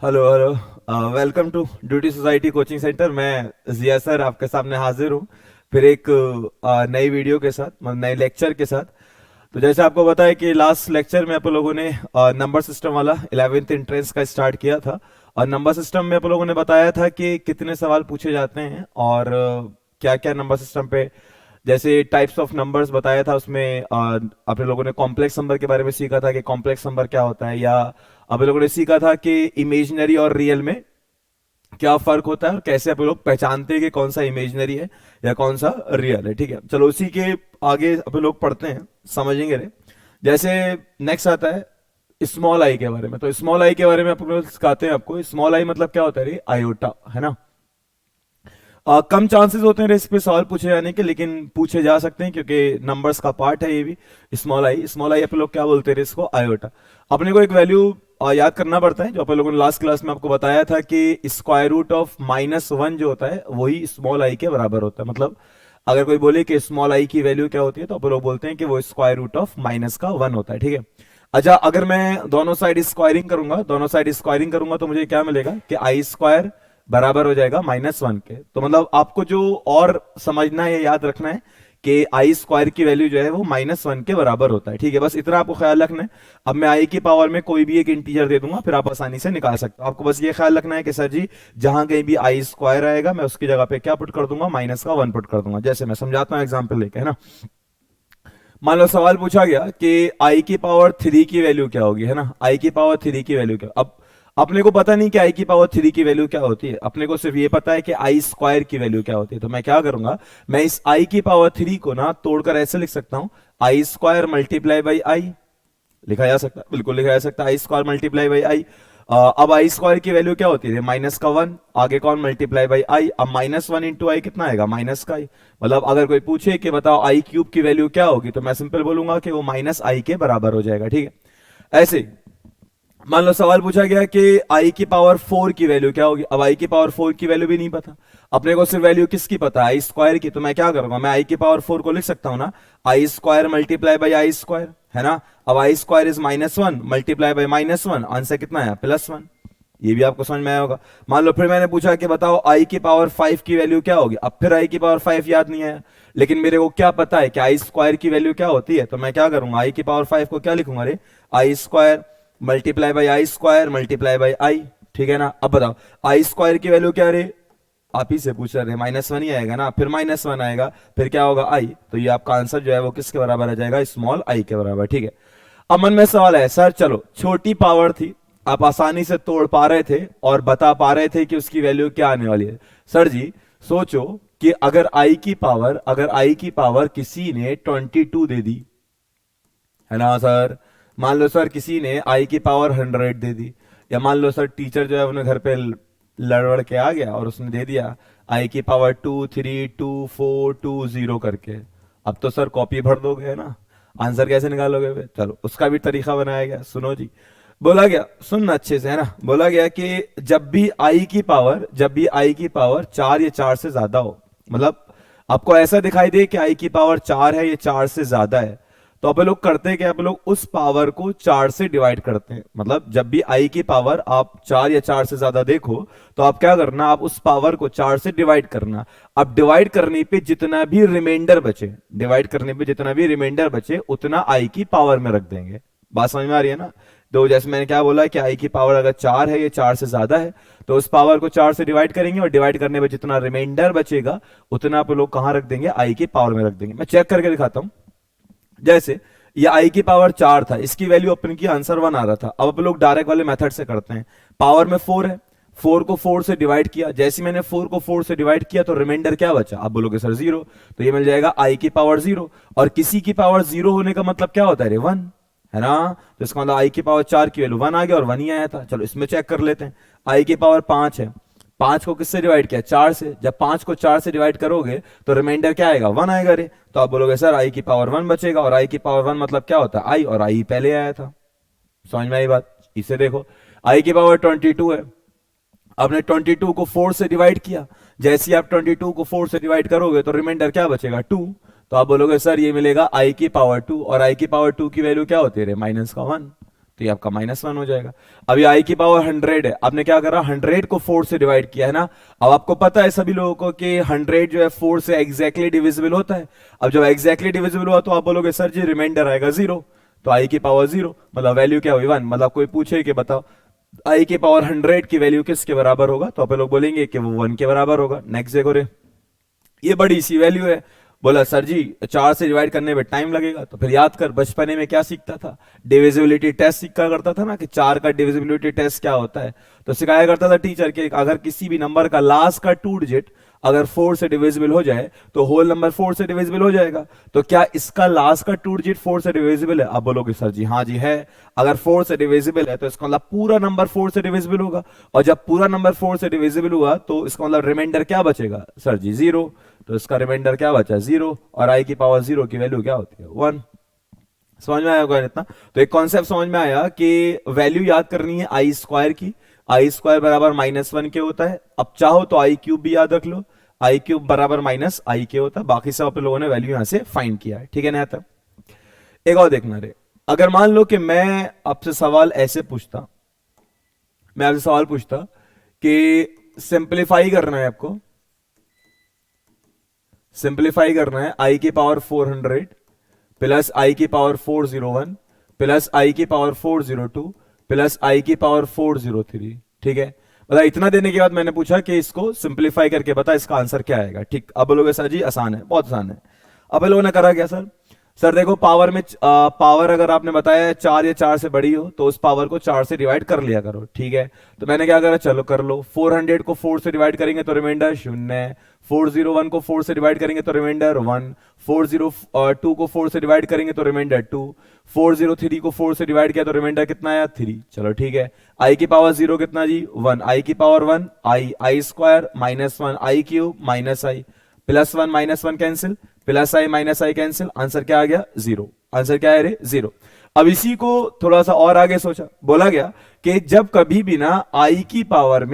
Hello hello, welcome to duty society coaching centre. मैं Jiya sir आपके सामने हाजिर हूँ फिर एक नई वीडियो के साथ, मतलब नए लेक्चर के साथ। तो जैसे आपको पता है कि लास्ट लेक्चर में आप लोगों ने नंबर सिस्टम वाला 11th एंट्रेंस का स्टार्ट किया था। और नंबर सिस्टम में आप लोगों ने बताया था कि कितने सवाल पूछे जाते हैं और क्या क्या नंबर सिस्टम पे, जैसे टाइप्स ऑफ नंबर्स बताया था उसमें। अपने लोगों ने कॉम्प्लेक्स नंबर के बारे में सीखा था कि कॉम्प्लेक्स नंबर क्या होता है, या अपने लोगों ने सीखा था कि इमेजिनरी और रियल में क्या फर्क होता है और कैसे आप लोग पहचानते हैं कि कौन सा इमेजिनरी है या कौन सा रियल है। ठीक है, चलो उसी के आगे अपन लोग पढ़ते हैं, समझेंगे रे। जैसे नेक्स्ट आता है स्मॉल आई के बारे में। तो स्मॉल आई के बारे में अपन लोग सिखाते हैं आपको। स्मॉल आई मतलब क्या होता है रे? आयोटा, है ना। कम चांसेस होते हैं इस पे सवाल पूछे जाने के, लेकिन पूछे जा सकते हैं क्योंकि नंबर्स का पार्ट है ये भी। स्मॉल आई अपन लोग क्या बोलते हैं इसको? आयोटा। अपने को एक वैल्यू याद करना पड़ता है, जो अपन लोगों ने लास्ट क्लास में आपको बताया था कि स्क्वायर रूट ऑफ -1 जो होता है वही स्मॉल आई के बराबर होता है। मतलब अगर कोई बोले कि स्मॉल आई की वैल्यू क्या होती है, तो अपन लोग बोलते हैं कि वो स्क्वायर रूट ऑफ -1 होता है। ठीक है। अच्छा, अगर मैं दोनों साइड स्क्वायरिंग करूंगा तो मुझे क्या मिलेगा कि आई स्क्वायर बराबर हो जाएगा -1 के। तो मतलब आपको जो और समझना है या याद रखना है कि आई स्क्वायर की वैल्यू जो है वो -1 के बराबर होता है। ठीक है, बस इतना आपको ख्याल रखना है। अब मैं आई की पावर में कोई भी एक इंटीजर दे दूंगा, फिर आप आसानी से निकाल सकते हो। आपको बस ये ख्याल रखना है कि सर जी, जहां कहीं भी आई स्क्वायर आएगा मैं उसकी जगह पे क्या पुट कर दूंगा? -1 पुट कर दूंगा। जैसे मैं समझाता हूँ एग्जाम्पल लेके, है ना। मान लो सवाल पूछा गया कि आई की पावर 3 की वैल्यू क्या होगी, है ना। आई की पावर 3 की वैल्यू क्या? अब अपने को पता नहीं कि आई की पावर 3 की वैल्यू क्या होती है, अपने को सिर्फ ये पता है कि आई स्क्वायर की वैल्यू क्या होती है। तो मैं क्या करूंगा, मैं इस आई की पावर 3 को ना तोड़कर ऐसे लिख सकता हूं, आई स्क्वायर मल्टीप्लाई बाई आई। लिखा जा सकता है, बिल्कुल लिखा जा सकता है, आई स्क्वायर मल्टीप्लाई बाई आई। अब आई स्क्वायर की वैल्यू क्या होती है? -1। आगे कौन? मल्टीप्लाई बाई आई। अब -1 इंटू आई कितना आएगा? माइनस का आई। मतलब अगर कोई पूछे कि बताओ आई क्यूब की वैल्यू क्या होगी, तो मैं सिंपल बोलूंगा कि वो -आई के बराबर हो जाएगा। ठीक है। ऐसे ही मान लो सवाल पूछा गया कि आई की पावर 4 की वैल्यू क्या होगी। अब आई की पावर 4 की वैल्यू भी नहीं पता, अपने को सिर्फ वैल्यू किसकी पता है? आई स्क्वायर की। तो मैं क्या करूंगा, मैं आई की पावर 4 को लिख सकता हूं ना, i square multiply by i square, है ना। अब i square is -1 multiply by -1, answer कितना है? +1। ये भी आपको समझ में आया होगा। मान लो फिर मैंने पूछा कि बताओ आई की पावर 5 की वैल्यू क्या होगी। अब फिर आई की पावर 5 याद नहीं आया, लेकिन मेरे को क्या पता है कि आई स्क्वायर की वैल्यू क्या होती है। तो मैं क्या करूंगा, आई की पावर 5 को क्या लिखूंगा रे? I square multiply by i square multiply by i. ठीक है ना। अब बताओ आई स्क्वायर की वैल्यू क्या रे? आप ही से पूछ रहे, -1 ही आएगा ना, फिर -1 आएगा, फिर क्या होगा? आई। तो ये आपका आंसर जो है वो किसके बराबर आ जाएगा? स्मॉल आई के बराबर। ठीक है। अब मन में सवाल है, सर चलो छोटी पावर थी, आप आसानी से तोड़ पा रहे थे और बता पा रहे थे कि उसकी वैल्यू क्या आने वाली है। सर जी सोचो कि अगर आई की पावर किसी ने 22 दे दी, है ना सर। मान लो सर किसी ने आई की पावर 100 दे दी, या मान लो सर टीचर जो है उन्हें घर पे लड़वड़ के आ गया और उसने दे दिया आई की पावर 2 3 2 4 2 0 करके। अब तो सर कॉपी भर दोगे, है ना। आंसर कैसे निकालोगे फिर? चलो उसका भी तरीका बनाया गया, सुनो जी। बोला गया, सुनना अच्छे से, है ना। बोला गया कि जब भी आई की पावर 4 या 4 से ज्यादा हो, मतलब आपको ऐसा दिखाई दे कि आई की पावर 4 है, ये 4 से ज्यादा है, तो आप लोग करते हैं कि आप लोग उस पावर को 4 से डिवाइड करते हैं। मतलब जब भी आई की पावर आप 4 या 4 से ज्यादा देखो, तो आप क्या करना, आप उस पावर को 4 से डिवाइड करना। अब डिवाइड करने पे जितना भी रिमाइंडर बचे उतना आई की पावर में रख देंगे। बात समझ में आ रही है ना। तो जैसे मैंने क्या बोला कि आई की पावर अगर 4 है, ये 4 से ज्यादा है, तो उस पावर को 4 से डिवाइड करेंगे और डिवाइड करने पे जितना रिमाइंडर बचेगा उतना आप लोग कहां रख देंगे? आई की पावर में रख देंगे। मैं चेक करके दिखाता हूं। जैसे ये आई की पावर 4 था, इसकी वैल्यू अपन की आंसर 1 आ रहा था। अब अपन लोग डायरेक्ट वाले मेथड से करते हैं। पावर में 4 है, 4 को 4 से डिवाइड किया, जैसे मैंने 4 को 4 से डिवाइड किया तो रिमाइंडर क्या बचा? आप बोलोगे सर 0, तो ये मिल जाएगा आई की पावर 0। और किसी की पावर 0 होने का मतलब क्या होता है रे? 1, है ना। तो इसका मतलब आई की पावर 4 की वैल्यू 1 आ गया और 1 ही आया था। चलो इसमें चेक कर लेते हैं। आई की पावर 5 है, 5 को किससे डिवाइड किया? 4 से। जब 5 को 4 से डिवाइड करोगे तो रिमाइंडर क्या आएगा? 1 आएगा रे। तो आप बोलोगे सर आई की पावर 1 बचेगा, और आई की पावर 1 मतलब क्या होता है? आई, और आई पहले आया था। समझ में आई बात? इसे देखो, आई की पावर 22 है, आपने 22 को 4 से डिवाइड किया, जैसे ही आप 22 को 4 से डिवाइड करोगे तो रिमाइंडर क्या बचेगा? 2। तो आप बोलोगे सर ये मिलेगा आई की पावर 2, और आई की पावर 2 की वैल्यू क्या होती है रे? -1। तो ये आपका -1 हो जाएगा। अभी आई की पावर 100 है, आपने क्या करा, 100 को 4 से डिवाइड किया है ना। अब आपको पता है सभी लोगों को कि 100 जो है 4 से एग्जैक्टली डिविजिबल होता है। अब जब एग्जैक्टली डिविजिबल हुआ तो आप बोलोगे सर जी रिमाइंडर आएगा 0, तो आई की पावर 0 मतलब वैल्यू क्या हुई 1। मतलब कोई पूछे कि बताओ आई की पावर 100 की वैल्यू किसके बराबर होगा, तो आप लोग बोलेंगे कि वो 1 के बराबर होगा। नेक्स्ट देखो रे, ये बड़ी सी वैल्यू है। बोला सर जी 4 से डिवाइड करने में टाइम लगेगा, तो फिर याद कर बचपने में क्या सीखता था, डिविजिबिलिटी टेस्ट सीखा करता था ना, कि 4 का डिविजिबिलिटी टेस्ट क्या होता है। तो सिखाया करता था टीचर के अगर किसी भी नंबर का लास्ट का 2 डिजिट अगर 4 से डिविजिबल हो जाए तो होल नंबर 4 से डिविजिबल हो जाएगा। तो क्या इसका लास्ट का 2 डिजिट 4 से डिविजिबल है? आप बोलोगे सर जी हाँ जी है। अगर 4 से डिविजिबल है तो इसका मतलब पूरा नंबर 4 से डिविजिबल होगा, और जब पूरा नंबर 4 से डिविजिबल हुआ तो इसका मतलब रिमाइंडर क्या बचेगा सर जी 0। तो इसका रिमाइंडर क्या बचा 0, और आई की पावर 0 की वैल्यू क्या होती है 1। समझ में आया होगा इतना। तो एक कॉन्सेप्ट समझ में आया कि वैल्यू याद करनी है आई स्क्वायर की, आई स्क्वायर बराबर -1 के होता है। अब चाहो तो आई क्यूब भी याद रख लो, आई क्यूब बराबर माइनस आई के होता है। बाकी सब आप लोगों ने वैल्यू यहां से फाइंड किया है, ठीक है ना। यहाँ तक एक और देखना रे, अगर मान लो कि मैं आपसे सवाल ऐसे पूछता, मैं आपसे सवाल पूछता कि सिंप्लीफाई करना है आपको, सिंप्लीफाई करना है आई की पावर 400 प्लस आई की पावर 401 प्लस आई की पावर 402 प्लस आई की पावर 403, ठीक है। मतलब इतना देने के बाद मैंने पूछा कि इसको सिंप्लीफाई करके बता इसका आंसर क्या आएगा। ठीक, अब लोग सर जी आसान है, बहुत आसान है। अब लोगों ने करा क्या सर, सर देखो पावर में पावर अगर आपने बताया 4 या 4 से बड़ी हो तो उस पावर को 4 से डिवाइड कर लिया करो, ठीक है। तो मैंने क्या करा, चलो कर लो। 400 को 4 से डिवाइड करेंगे तो रिमाइंडर 0, 401 को 4 से डिवाइड करेंगे तो रिमाइंडर 1, 402 को 4 से डिवाइड करेंगे तो रिमाइंडर 2, 403 को 4 से डिवाइड किया तो रिमाइंडर कितना आया 3। चलो ठीक है, आई की पावर 0 कितना जी 1, आई की power 1 I square -1 I cube minus I, +1 -1 cancel, plus I minus I cancel, answer क्या आ गया 0। आंसर क्या है रे 0। अब इसी को थोड़ा सा और आगे सोचा, बोला गया कि जब कभी भी ना आई की पावर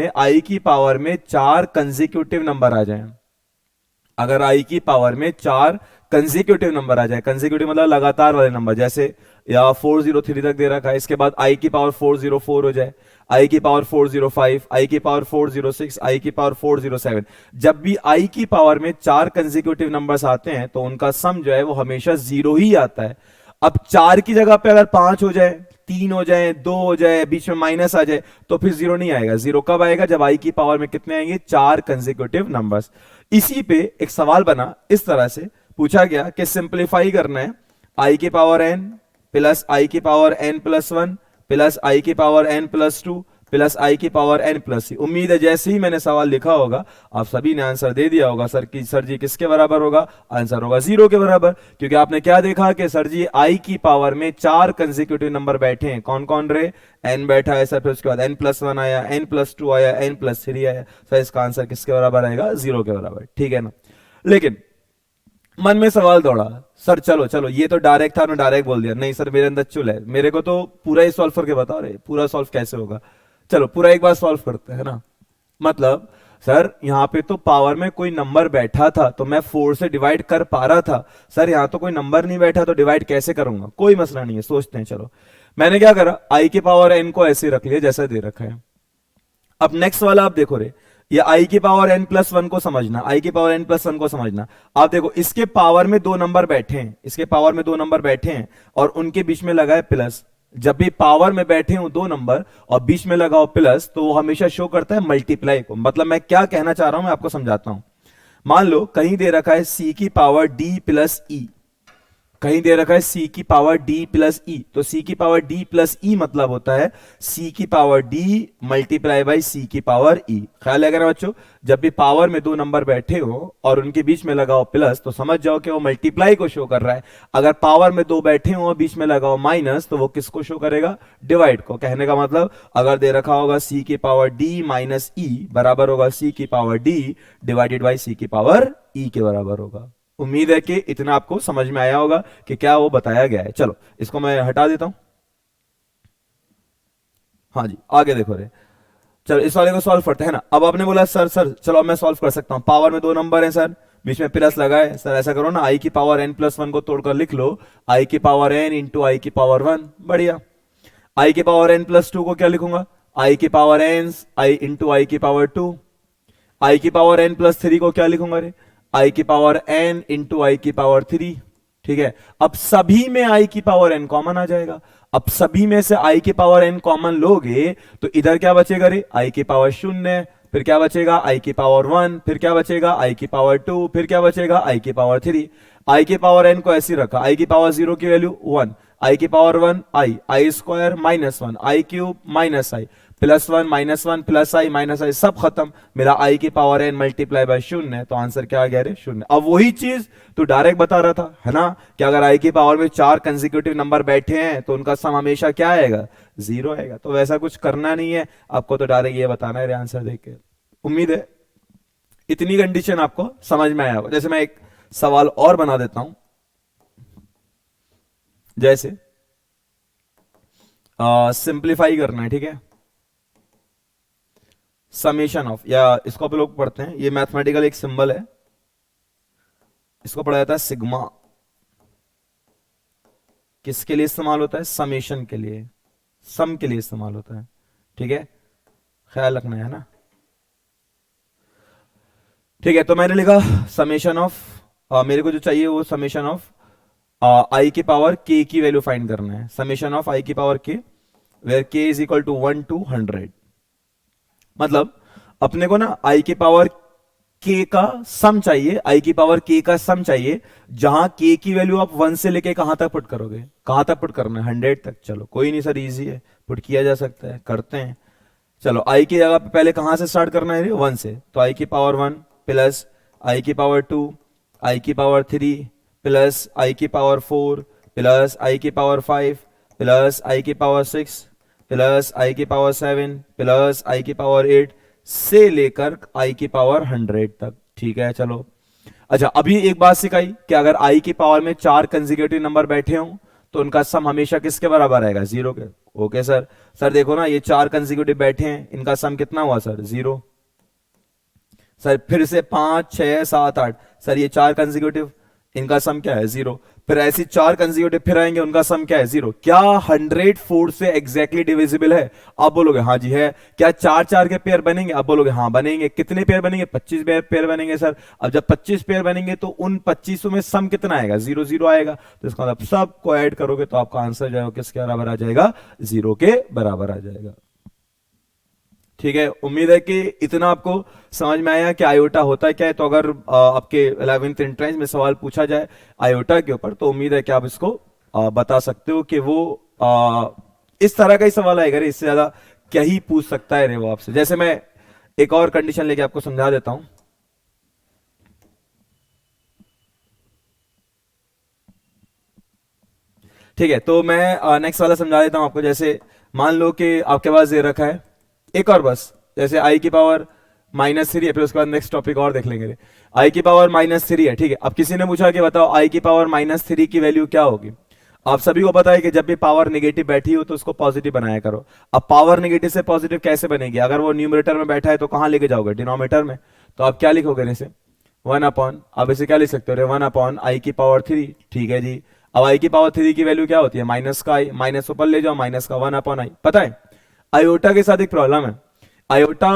में 4 कंसेक्यूटिव नंबर आ जाए, अगर आई की पावर में 4 कंसेक्यूटिव नंबर आ जाए, कंसेक्यूटिव मतलब लगातार वाले नंबर, जैसे या 403 तक दे रखा है, इसके बाद आई की पावर 404 हो जाए, आई की पावर 405, आई की पावर 406, आई की पावर 407, जब भी आई की पावर में 4 कंसेक्यूटिव नंबर्स आते हैं तो उनका सम जो है वो हमेशा 0 ही आता है। अब 4 की जगह पे अगर 5 हो जाए, 3 हो जाए, 2 हो जाए, बीच में माइनस आ जाए तो फिर 0 नहीं आएगा। 0 कब आएगा, जब आई की पावर में कितने आएंगे 4 कंसेक्यूटिव नंबर्स। इसी पे एक सवाल बना, इस तरह से पूछा गया कि सिंप्लीफाई करना है आई की पावर n प्लस आई की पावर n+1 प्लस आई की पावर n+2 प्लस आई की पावर n+3। उम्मीद है जैसे ही मैंने सवाल लिखा होगा आप सभी ने आंसर दे दिया होगा, सर जी किसके बराबर होगा, आंसर होगा 0 के बराबर। क्योंकि आपने क्या देखा कि सर जी आई की पावर में 4 कंसेक्यूटिव नंबर बैठे हैं, कौन कौन रे, n बैठा है सर, फिर उसके बाद n+1 आया, n+2 आया, n+3 आया, सर इसका आंसर किसके बराबर आएगा 0 के बराबर, ठीक है ना। लेकिन मन में सवाल दौड़ा, सर चलो चलो ये तो डायरेक्ट था ना, डायरेक्ट बोल दिया, नहीं सर मेरे अंदर चुल है, मेरे को तो पूरा ही सॉल्व करके बताओ रे, पूरा सॉल्व कैसे होगा। चलो पूरा एक बार सॉल्व करते हैं ना। मतलब सर यहां पे तो पावर में कोई नंबर बैठा था तो मैं 4 से डिवाइड कर पा रहा था, सर यहां तो कोई नंबर नहीं बैठा तो डिवाइड कैसे करूंगा, कोई मसला नहीं है, सोचते हैं। चलो मैंने क्या करा, आई की पावर n को ऐसे रख लिया जैसा दे रखा है। अब नेक्स्ट वाला आप देखो रे, ये आई की पावर n+1 को समझना, आई की पावर n+1 को समझना। आप देखो इसके पावर में 2 नंबर बैठे हैं, इसके पावर में 2 नंबर बैठे हैं और उनके बीच में लगा है प्लस। जब भी पावर में बैठे हो 2 नंबर और बीच में लगाओ प्लस तो वो हमेशा शो करता है मल्टीप्लाई को। मतलब मैं क्या कहना चाह रहा हूं मैं आपको समझाता हूं। मान लो कहीं दे रखा है c की पावर d प्लस ई, कहीं दे रखा है c की पावर d प्लस ई, तो c की पावर d प्लस ई मतलब होता है c की power d multiply by c की पावर e। ख्याल है बच्चों, जब भी पावर में 2 नंबर बैठे हो और उनके बीच में लगाओ प्लस तो समझ जाओ कि वो मल्टीप्लाई को शो कर रहा है। अगर पावर में 2 बैठे हो और बीच में लगाओ माइनस तो वो किसको शो करेगा, डिवाइड को। कहने का मतलब अगर दे रखा होगा c की पावर d माइनस ई बराबर होगा c की power d divided by c की पावर e के बराबर होगा। उम्मीद है कि इतना आपको समझ में आया होगा कि क्या वो बताया गया है। चलो इसको मैं हटा देता हूं। हाँ जी आगे देखो रे, चलो इस वाले को सॉल्व करते हैं ना। अब आपने बोला सर चलो मैं सॉल्व कर सकता हूं, पावर में 2 नंबर हैं सर, बीच में प्लस लगा है, सर ऐसा करो ना आई की पावर n+1 को तोड़कर लिख लो, आई की पावर n इंटू आई की पावर 1। बढ़िया, आई की पावर n प्लस 2 को क्या लिखूंगा, आई की पावर n आई इंटू आई की पावर 2। आई की पावर n प्लस 3 को क्या लिखूंगा रे, आई की पावर n इंटू आई की पावर 3। ठीक है, अब सभी में आई की पावर n कॉमन आ जाएगा। अब सभी में से आई की पावर n कॉमन लोगे तो इधर क्या बचेगा रे, आई की पावर 0, फिर क्या बचेगा आई की पावर 1, फिर क्या बचेगा आई की पावर 2, फिर क्या बचेगा आई की पावर 3। आई की पावर n को ऐसी रखा, आई की पावर 0 की वैल्यू 1, आई की पावर 1 आई स्क्वायर माइनस 1 आई क्यूब माइनस आई प्लस 1 माइनस 1 प्लस आई माइनस आई, सब खत्म। मेरा आई की पावर n मल्टीप्लाई बाय 0, तो आंसर क्या आ गया रे, 0। अब वही चीज तू डायरेक्ट बता रहा था है ना, कि अगर आई की पावर में 4 कंसेक्यूटिव नंबर बैठे हैं तो उनका सम हमेशा क्या आएगा, 0 आएगा। तो वैसा कुछ करना नहीं है आपको, तो डायरेक्ट ये बताना है रे आंसर देख के। उम्मीद है इतनी कंडीशन आपको समझ में आया होगा। जैसे मैं एक सवाल और बना देता हूं, जैसे सिंप्लीफाई करना है, ठीक है, समेशन ऑफ, या इसको आप लोग पढ़ते हैं, ये मैथमेटिकल एक सिंबल है, इसको पढ़ा जाता है सिग्मा। किसके लिए इस्तेमाल होता है, समेशन के लिए, सम के लिए इस्तेमाल होता है। ठीक है, ख्याल रखना है ना। ठीक है, तो मैंने लिखा समेशन ऑफ, मेरे को जो चाहिए वो समेशन ऑफ आई की पावर के की वैल्यू फाइंड करना है। समेशन ऑफ आई की पावर के वेयर के इज इक्वल टू 1 to 100। मतलब अपने को ना आई की पावर के का सम चाहिए, आई की पावर के का सम चाहिए, जहां के की वैल्यू आप 1 से लेके कहां तक पुट करोगे, कहां तक पुट करना है, 100 तक। चलो कोई नहीं सर, इजी है, पुट किया जा सकता है, करते हैं। चलो आई की जगह पे पहले कहां से स्टार्ट करना है, 1 से, तो आई की पावर 1 प्लस आई की पावर 2 आई की पावर 3 प्लस आई की पावर 4 प्लस आई की पावर 5 प्लस आई की पावर 6 प्लस आई की पावर 7 प्लस आई की पावर 8 से लेकर आई की पावर 100 तक। ठीक है, चलो। अच्छा, अभी एक बात सिखाई कि अगर आई की पावर में 4 कंसेक्यूटिव नंबर बैठे हों तो उनका सम हमेशा किसके बराबर आएगा, 0 के। ओके सर, सर देखो ना, ये 4 कंसेक्यूटिव बैठे हैं, इनका सम कितना हुआ सर, 0। सर फिर से 5 6 7 8, सर ये 4 कंसेक्यूटिव, इनका सम क्या है, 0। फिर ऐसी 4 कंसेक्यूटिव फिर आएंगे, उनका सम क्या है, 0। क्या 100 4 से एग्जैक्टली डिविजिबल है, आप बोलोगे हाँ जी है। क्या 4 4 के पेयर बनेंगे, आप बोलोगे हाँ बनेंगे। कितने पेयर बनेंगे, 25 पेयर बनेंगे सर। अब जब 25 पेयर बनेंगे तो उन 25 में सम कितना आएगा, 0 0 आएगा। तो इसका मतलब सबको ऐड करोगे तो आपका आंसर जो है किसके बराबर आ जाएगा, 0 के बराबर आ जाएगा। ठीक है, उम्मीद है कि इतना आपको समझ में आया कि आयोटा होता क्या है। तो अगर आपके 11th एंट्रेंस में सवाल पूछा जाए आयोटा के ऊपर, तो उम्मीद है कि आप इसको बता सकते हो कि वो इस तरह का ही सवाल आएगा रे, इससे ज्यादा क्या ही पूछ सकता है रे वो आपसे। जैसे मैं एक और कंडीशन लेके आपको समझा देता हूं। ठीक है, तो मैं नेक्स्ट वाला समझा देता हूं आपको। जैसे मान लो कि आपके पास दे रखा है एक और, बस जैसे आई की पावर -3 है, फिर उसके बाद नेक्स्ट टॉपिक और देख लेंगे। आई की पावर -3 है, ठीक है। अब किसी ने पूछा कि बताओ आई की पावर -3 की वैल्यू क्या होगी। आप सभी को पता है कि जब भी पावर नेगेटिव बैठी हो तो उसको पॉजिटिव बनाया करो। अब पावर नेगेटिव से पॉजिटिव कैसे बनेगी, अगर वो न्यूमरेटर में बैठा है तो कहां लेके जाओगे, डिनोमिनेटर में। तो आप क्या लिखोगे इसे, 1 अपॉन, अब इसे क्या लिख सकते हो, 1 अपॉन आई की पावर 3। ठीक है जी। अब आई की पावर 3 की वैल्यू क्या होती है, माइनस का आई, माइनस ऊपर ले जाओ, माइनस का 1 अपॉन आई। पता है आयोटा के साथ एक प्रॉब्लम है, आयोटा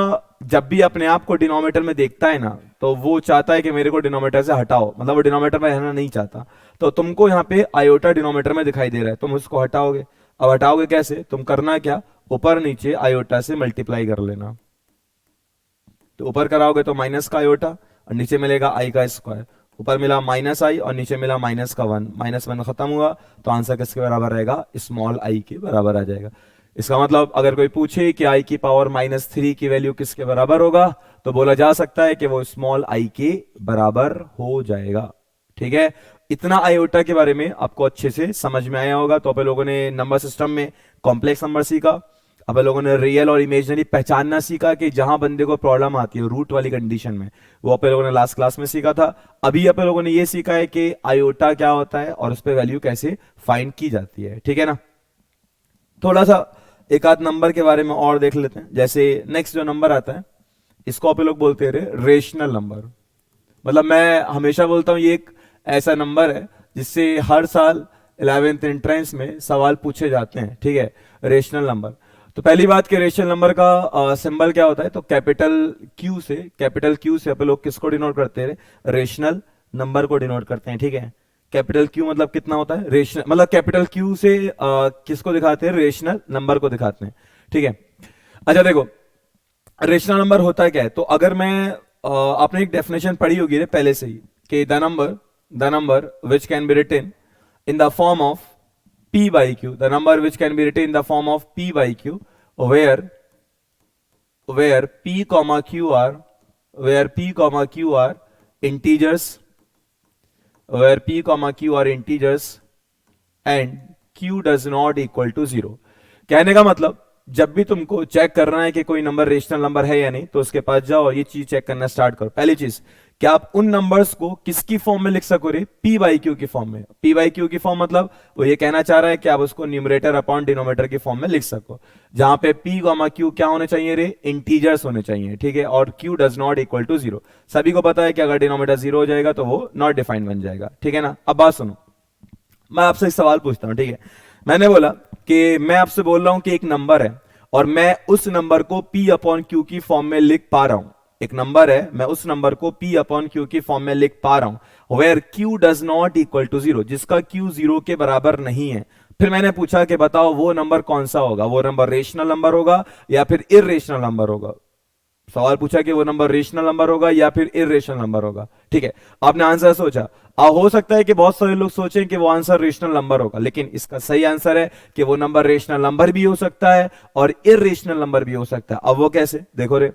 जब भी अपने आप को डिनोमिनेटर में देखता है ना, तो वो चाहता है कि मेरे को डिनोमिनेटर से हटाओ, मतलब वो डिनोमिनेटर में रहना नहीं चाहता। तो तुमको यहाँ पे आयोटा डिनोमिनेटर में दिखाई दे रहा है, तुम उसको हटाओगे। अब हटाओगे कैसे, तुम करना क्या, ऊपर नीचे आयोटा से मल्टीप्लाई कर लेना। तो ऊपर कराओगे तो माइनस का आयोटा और नीचे मिलेगा आई का स्क्वायर। ऊपर मिला माइनस आई और नीचे मिला माइनस का 1, माइनस 1 खत्म हुआ, तो आंसर किसके बराबर रहेगा, स्मॉल आई के बराबर आ जाएगा। इसका मतलब अगर कोई पूछे कि आई की पावर -3 की वैल्यू किसके बराबर होगा, तो बोला जा सकता है कि वो स्मॉल आई के बराबर हो जाएगा। ठीक है, इतना आयोटा के बारे में आपको अच्छे से समझ में आया होगा। तो अपन लोगों ने नंबर सिस्टम में कॉम्प्लेक्स नंबर सीखा, अपन लोगों ने रियल और इमेजिनरी पहचानना सीखा कि जहां बंदे को प्रॉब्लम आती है रूट वाली कंडीशन में, वो अपन लोगों ने लास्ट क्लास में सीखा था। अभी अपन लोगों ने ये सीखा है कि आयोटा क्या होता है और उस पर वैल्यू कैसे फाइंड की जाती है। ठीक है ना, थोड़ा सा एक आध नंबर के बारे में और देख लेते हैं। जैसे नेक्स्ट जो नंबर आता है, इसको आप लोग बोलते हैं रेशनल नंबर। मतलब मैं हमेशा बोलता हूं ये एक ऐसा नंबर है जिससे हर साल 11th एंट्रेंस में सवाल पूछे जाते हैं। ठीक है, रेशनल नंबर। तो पहली बात कि रेशनल नंबर का सिंबल क्या होता है, तो कैपिटल क्यू से अपन लोग किसको डिनोट करते हैं, रेशनल नंबर को डिनोट करते हैं, ठीक है। कैपिटल क्यू मतलब कितना होता है, रेशनल, मतलब कैपिटल क्यू से किसको दिखाते हैं, रेशनल नंबर को दिखाते हैं, ठीक है। अच्छा देखो, रेशनल नंबर होता है क्या है, तो अगर मैं आपने एक डेफिनेशन पढ़ी होगी रे पहले से ही कि the number which can be written in the form of p by q, the number which can be written in the form of p by q, where p comma q are integers, where p comma q are integers and q does not equal to 0। कहने का मतलब जब भी तुमको check करना है कि कोई नंबर रेशनल नंबर है या नहीं, तो उसके पास जाओ और ये चीज चेक करना स्टार्ट करो। पहली चीज, क्या आप उन नंबर्स को किसकी फॉर्म में लिख सको रे, p बाई क्यू की फॉर्म में। p बाई क्यू की फॉर्म मतलब वो ये कहना चाह रहा है कि आप उसको न्यूमरेटर अपॉन डिनोमिनेटर की फॉर्म में लिख सको, जहां पे p कॉमा q क्या होने चाहिए रे, इंटीजर्स होने चाहिए, ठीक है। और q does not equal to 0। सभी को पता है कि अगर डिनोमिनेटर 0 हो जाएगा तो वो नॉट डिफाइंड बन जाएगा, ठीक है ना। अब बात सुनो, मैं आपसे एक सवाल पूछता हूं, ठीक है। मैंने बोला कि मैं आपसे बोल रहा हूं कि एक नंबर है और मैं उस नंबर को p अपॉन क्यू की फॉर्म में लिख पा रहा हूं। एक नंबर है, मैं उस नंबर को p अपॉन क्यू की फॉर्म में लिख पा रहा हूं, where q does not equal to 0, जिसका q 0 के बराबर नहीं है। फिर मैंने पूछा कि बताओ वो नंबर कौन सा होगा, वो नंबर रेशनल नंबर होगा या फिर इर्रेशनल नंबर होगा। सवाल पूछा कि वो नंबर रेशनल नंबर होगा या फिर इर्रेशनल नंबर होगा, ठीक है। आपने आंसर सोचा, हो सकता है कि बहुत सारे लोग सोचें कि वो आंसर रेशनल नंबर होगा, लेकिन इसका सही आंसर है कि वो नंबर रेशनल नंबर भी हो सकता है और इर्रेशनल नंबर भी हो सकता है। अब वो कैसे, देखो रे,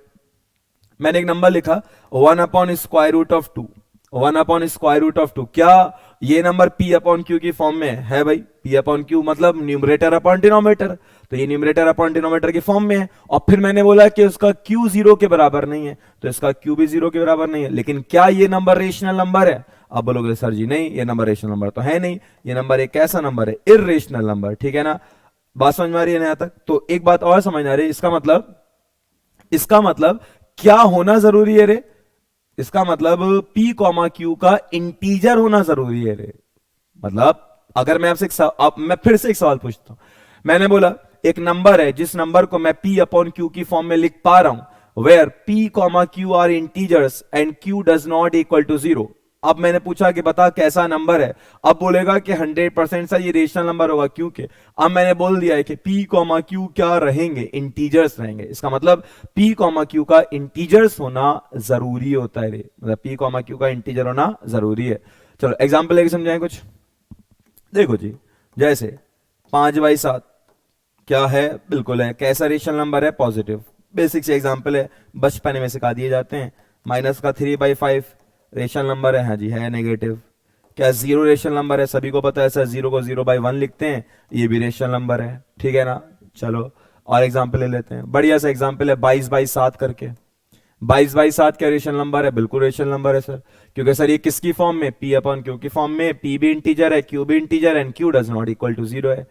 मैंने एक नंबर लिखा 1 upon square root of 2, 1 upon square root of 2, क्या ये नंबर p अपॉन क्यू की फॉर्म में है भाई। p अपॉन क्यू मतलब न्यूमरेटर अपॉन डिनोमिनेटर, तो ये न्यूमरेटर अपॉन डिनोमिनेटर की फॉर्म में है। और फिर मैंने बोला कि उसका q 0 के बराबर नहीं है, तो इसका q भी 0 के बराबर नहीं है। लेकिन क्या ये नंबर रेशनल नंबर है, अब बोलोगे सर जी नहीं, ये नंबर रेशनल नंबर तो है नहीं, ये नंबर एक ऐसा नंबर है इर्रेशनल नंबर, ठीक है ना। बात समझ में आ रही है ना यहां तक। तो एक बात और समझ आ रही है, इसका मतलब क्या होना जरूरी है रे, इसका मतलब p कॉमा क्यू का इंटीजर होना जरूरी है रे। मतलब अगर मैं आपसे मैं फिर से एक सवाल पूछता हूं, मैंने बोला एक नंबर है जिस नंबर को मैं p अपॉन क्यू की फॉर्म में लिख पा रहा हूं, where p comma q are integers and q does not equal to 0। अब मैंने पूछा कि बता कैसा नंबर है, अब बोलेगा कि 100% सा ये रेशनल नंबर होगा, क्योंकि अब मैंने बोल दिया है कि p कॉमा क्यू क्या रहेंगे, इंटीजर्स रहेंगे। इसका मतलब p कॉमा क्यू का इंटीजर्स होना जरूरी होता है रे, मतलब p कॉमा क्यू का इंटीजर होना जरूरी है। चलो एग्जाम्पल लेके समझाएं कुछ। देखो जी, जैसे 5/7 क्या है, बिल्कुल है, कैसा रेशनल नंबर है, पॉजिटिव। बेसिक से एग्जाम्पल है, बचपन में सिखा दिए जाते हैं। माइनस का 3/5 रेशनल नंबर है, हाँ जी है नेगेटिव। क्या 0 रेशनल नंबर है, सभी को पता है सर, 0 को 0/1 लिखते हैं, ये भी रेशनल नंबर है, ठीक है ना। चलो और एग्जाम्पल ले लेते हैं, बढ़िया सा एग्जाम्पल है 22/7 करके। 22/7 क्या रेशनल नंबर है, बिल्कुल रेशनल नंबर है सर, क्योंकि सर ये किसकी फॉर्म में, p अपॉन क्यू की फॉर्म में, p भी इंटीजर है, q भी इंटीजर है, and q does not equal to 0 है।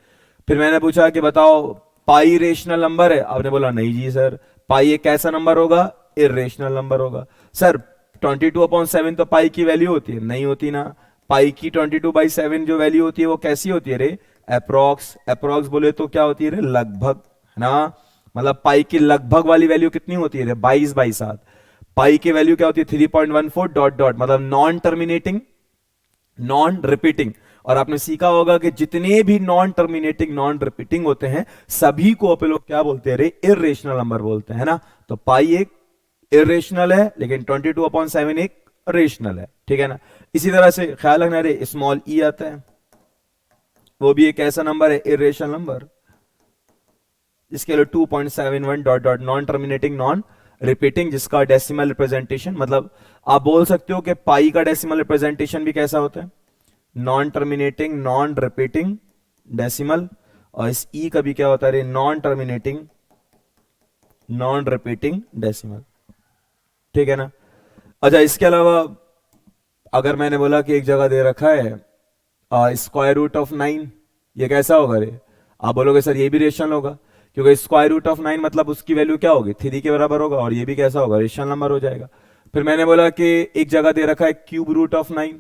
फिर मैंने पूछा कि बताओ पाई रेशनल नंबर है, आपने बोला नहीं जी सर, पाई एक कैसा नंबर होगा, इर्रेशनल नंबर होगा। सर 22/7 तो पाई की वैल्यू होती है, नहीं होती ना। पाई की 22/7 जो वैल्यू होती है वो कैसी होती है रे, अप्रोक्स बोले तो क्या होती है रे, लगभग, है ना। मतलब पाई की लगभग वाली वैल्यू कितनी होती है रे, 22/7। पाई की वैल्यू क्या होती है, 3.14 डॉट डॉट, मतलब नॉन टर्मिनेटिंग, नॉन रिपीटिंग। और आपने सीखा होगा कि जितने भी नॉन टर्मिनेटिंग, नॉन रिपीटिंग होते हैं, सभी को अपन लोग क्या बोलते हैं रे, इर्रेशनल नंबर बोलते हैं, ना। तो पाई एक इर्रेशनल है, लेकिन 22/7 एक रेशनल है, ठीक है ना। इसी तरह से ख्याल रखना रे, स्मॉल ई आता है, वो भी एक ऐसा नंबर है इर्रेशनल नंबर, इसके लिए 2.71 dot dot, non terminating, non repeating, जिसका डेसिमल रिप्रेजेंटेशन, मतलब आप बोल सकते हो कि पाई का डेसिमल रिप्रेजेंटेशन भी कैसा होता है, non terminating, non repeating decimal. और इस ई का भी क्या होता है, non terminating, non repeating decimal, ठीक है ना। अच्छा इसके अलावा अगर मैंने बोला कि एक जगह दे रखा है स्क्वायर रूट ऑफ 9, ये कैसा होगा रे, आप बोलोगे सर ये भी रेशनल होगा, क्योंकि स्क्वायर रूट ऑफ 9 मतलब उसकी वैल्यू क्या होगी, 3 के बराबर होगा, और ये भी कैसा होगा, रेशनल नंबर हो जाएगा। फिर मैंने बोला कि एक जगह दे रखा है क्यूब रूट ऑफ 9,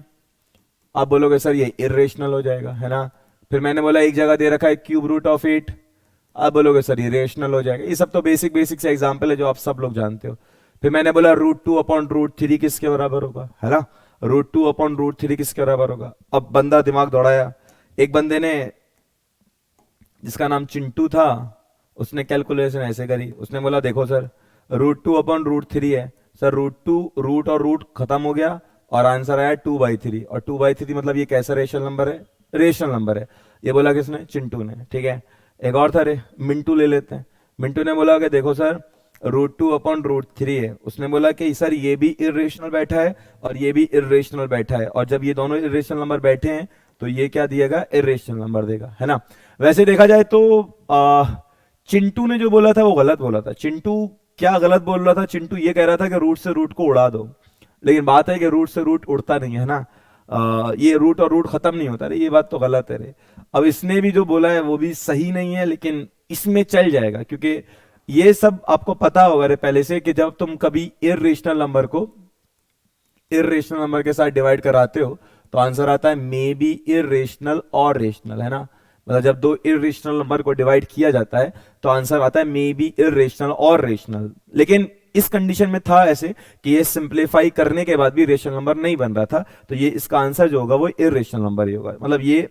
आप बोलोगे सर ये इर्रेशनल हो जाएगा, है ना। फिर मैंने बोला एक जगह दे रखा है क्यूब रूट ऑफ 8, आप बोलोगे सर ये रेशनल हो जाएगा। ये सब तो बेसिक बेसिक से एग्जाम्पल है जो आप सब लोग जानते हो। फिर मैंने बोला √2/√3 किसके बराबर होगा, है ना। √2/√3 किसके बराबर होगा। अब बंदा दिमाग दौड़ाया, एक बंदे ने जिसका नाम चिंटू था, उसने कैलकुलेशन ऐसे करी, उसने बोला देखो सर √2/√3 है सर, √2 रूट और रूट खत्म हो गया और आंसर आया 2/3, और 2/3 मतलब ये कैसा रेशनल नंबर है, रेशनल नंबर है। ये बोला किसने, चिंटू ने, ठीक है। एक और था रे, मिंटू ले लेते हैं। मिंटू ने बोला कि देखो सर √2/√3 है, उसने बोला कि सर ये भी इरेशनल बैठा है और ये भी इरेशनल बैठा है, और जब ये दोनों इरेशनल नंबर बैठे हैं तो ये क्या दिएगा, इरेशनल नंबर देगा, है ना। वैसे देखा जाए तो चिंटू ने जो बोला था वो गलत बोला था। चिंटू क्या गलत बोल रहा था, चिंटू ये कह रहा था कि रूट से रूट को उड़ा दो, लेकिन बात है कि रूट से रूट उड़ता नहीं है ना। ये रूट और रूट खत्म नहीं होता रे, ये बात तो गलत है रे। अब इसने भी जो बोला है वो भी सही नहीं है, लेकिन इसमें चल जाएगा, क्योंकि ये सब आपको पता होगा रे पहले से कि जब तुम कभी इर्रेशनल नंबर को इर्रेशनल नंबर के साथ डिवाइड कराते हो तो आंसर आता है मे बी इर्रेशनल और रेशनल, है ना। मतलब जब दो इर्रेशनल नंबर को डिवाइड किया जाता है तो आंसर आता है मे बी इर्रेशनल और रेशनल। लेकिन इस कंडीशन में था ऐसे कि ये सिंप्लीफाई करने के बाद भी रेशनल नंबर नहीं बन रहा था, तो ये इसका आंसर जो होगा वो इर्रेशनल नंबर ही होगा, मतलब ये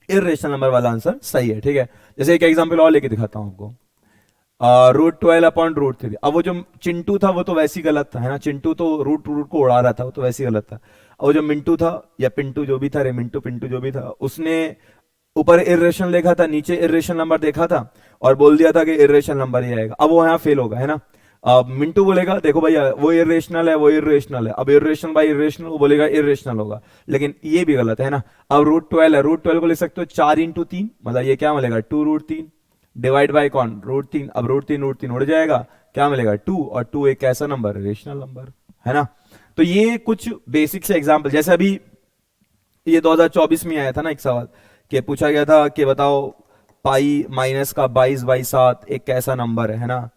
इर्रेशनल नंबर वाला आंसर सही है, ठीक है। जैसे एक एग्जांपल और लेके दिखाता हूं आपको, √12/√3। अब वो जो चिंटू था वो तो वैसे ही गलत था, है ना। चिंटू तो रूट रूट को उड़ा रहा था, वो तो वैसे ही गलत था। और वो जो मिंटू था या पिंटू जो भी था रे, मिंटू पिंटू जो भी था, उसने ऊपर इर्रेशनल देखा था, नीचे इर्रेशनल नंबर देखा था और बोल दिया था कि इर्रेशनल नंबर ही आएगा। अब वो यहाँ फेल होगा, है ना। अब मिंटू बोलेगा देखो भैया वो इर्रेशनल है, वो इर्रेशनल है। अब इर्रेशनल बाई इर्रेशनल, वो बोलेगा इर्रेशनल होगा, लेकिन ये भी गलत है ना। अब √12 है, √12 को लिख सकते हो 4 × 3, मतलब ये क्या मिलेगा 2√3 डिवाइड बाय कौन, √3। अब √3 उड़ जाएगा, क्या मिलेगा 2, और 2 एक ऐसा नंबर है रेशनल नंबर, है ना। तो ये कुछ बेसिक से एग्जांपल, जैसे अभी ये 2024 में आया था ना एक सवाल, कि पूछा गया था कि बताओ पाई माइनस का 22/7 एक कैसा नंबर है ना।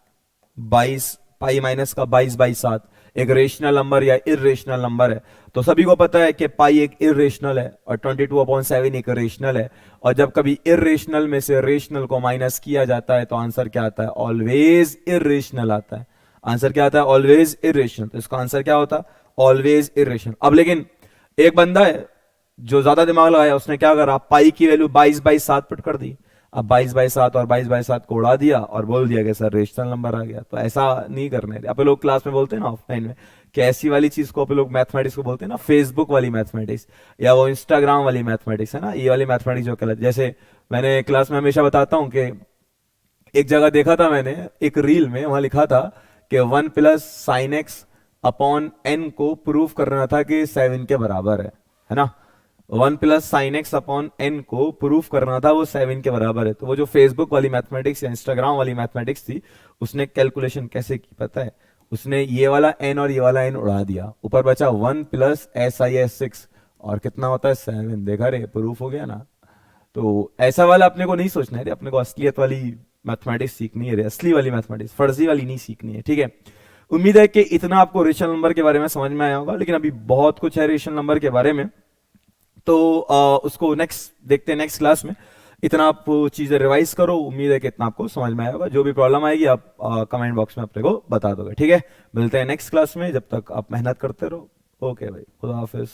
22 पाई माइनस का 22/7 एक रेशनल नंबर या इरेशनल नंबर है। तो सभी को पता है कि पाई एक इरेशनल है और 22/7 एक रेशनल है, और जब कभी इरेशनल में से रेशनल को माइनस किया जाता है तो आंसर क्या आता है, ऑलवेज इरेशनल आता है। आंसर क्या आता है, ऑलवेज इरेशनल। तो इसका आंसर क्या होता है, ऑलवेज इरेशनल। अब लेकिन एक बंदा है जो ज्यादा दिमाग लगाया, उसने क्या करा, पाई की वैल्यू 22/7 पुट कर दी। अब 22/7 और 22/7 को उड़ा दिया और बोल दिया कि सर रेशनल नंबर आ गया। तो ऐसा नहीं करने, आप लोग क्लास में बोलते हैं ना ऑफलाइन में कि ऐसी वाली चीज को आप लोग मैथमेटिक्स को बोलते हैं ना फेसबुक वाली मैथमेटिक्स, या वो इंस्टाग्राम वाली मैथमेटिक्स, है ना। ये वाली मैथमेटिक्स जो गलत, जैसे मैंने क्लास में हमेशा बताता हूँ कि एक जगह देखा था मैंने एक रील में, वहां लिखा था कि 1 + sin x/n को प्रूव करना था कि 7 के बराबर है ना। 1 + sin x/n को प्रूफ करना था, वो 7 के बराबर है। तो वो जो फेसबुक वाली मैथमेटिक्स या इंस्टाग्राम वाली मैथमेटिक्स थी, उसने कैलकुलेशन कैसे की पता है, उसने ये वाला n और ये वाला n उड़ा दिया, ऊपर बचा 1 + SIS6 और कितना होता है 7। देखा रे, प्रूफ हो गया ना। तो ऐसा वाला अपने को नहीं सोचना है रे, अपने को असलियत वाली मैथमेटिक्स सीखनी है रे, असली वाली मैथमेटिक्स, फर्जी वाली नहीं सीखनी है, ठीक है। उम्मीद है कि इतना आपको रेशनल नंबर के बारे में समझ में आया होगा, लेकिन अभी बहुत कुछ है रेशनल नंबर के बारे में, तो उसको नेक्स्ट देखते हैं नेक्स्ट क्लास में। इतना आप चीजें रिवाइज करो, उम्मीद है कि इतना आपको समझ में आएगा। जो भी प्रॉब्लम आएगी आप कमेंट बॉक्स में अपने को बता दोगे, ठीक है। मिलते हैं नेक्स्ट क्लास में, जब तक आप मेहनत करते रहो। ओके भाई, खुदा हाफिज।